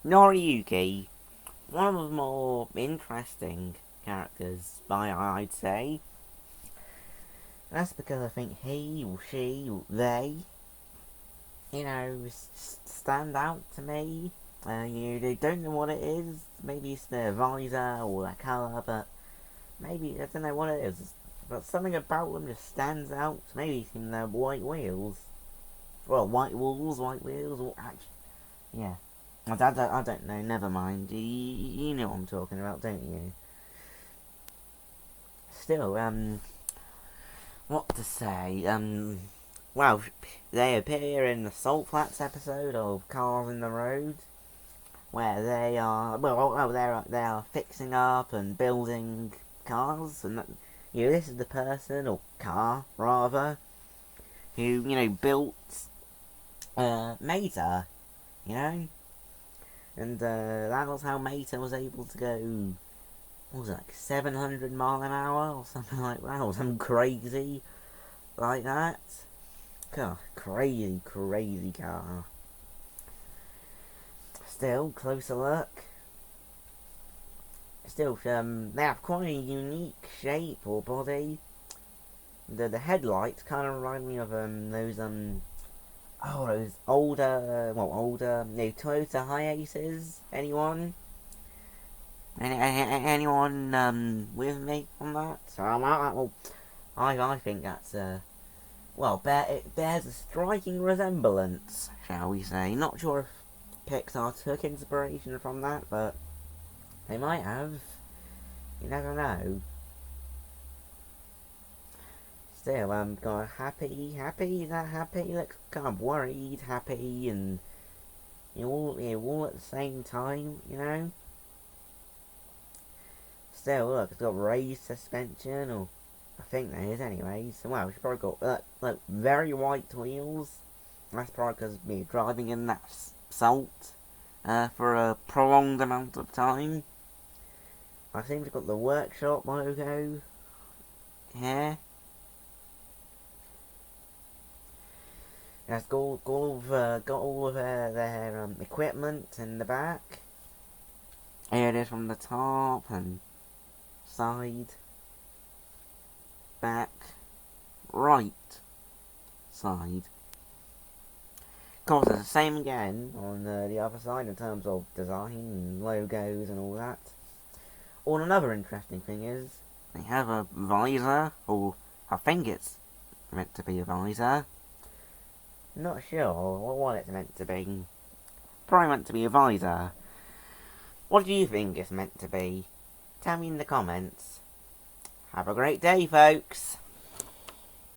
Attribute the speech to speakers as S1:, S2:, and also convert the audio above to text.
S1: Noriyuki, one of the more interesting characters, I'd say. That's because I think he or she or they, stand out to me. They don't know what it is. Maybe it's their visor or their colour, but maybe I don't know what it is. But something about them just stands out. Maybe it's even their white wheels. Well, white walls, white wheels, or actually, yeah. I don't know. Never mind. You know what I'm talking about, don't you? Still, what to say? Well, they appear in the Salt Flats episode of Cars in the Road, where they are they are fixing up and building cars, and this is the person or car rather who built Meta, and that was how Meta was able to go. What was it, like 700 mile an hour or something like that, or something crazy like that. God, crazy car. Still, closer look. Still, they have quite a unique shape or body. The headlights kind of remind me of those older Toyota Hiaces. Anyone with me on that? So I think that's it bears a striking resemblance, shall we say. Not sure if Pixar took inspiration from that, but they might have. You never know. Still, got happy, is that happy? Looks kind of worried, happy, and all at the same time, Still, look, it's got raised suspension, or I think there is anyway. So, well, she's probably got very white wheels. That's probably because we're driving in that salt for a prolonged amount of time. I seem to have got the workshop logo here. It's got all of their equipment in the back. Here it is from the top and side, back, right side. Of course, it's the same again on the other side in terms of design and logos and all that. Or another interesting thing is they have a visor, or I think it's meant to be a visor. Not sure what it's meant to be. Probably meant to be a visor. What do you think it's meant to be? Tell me in the comments. Have a great day, folks.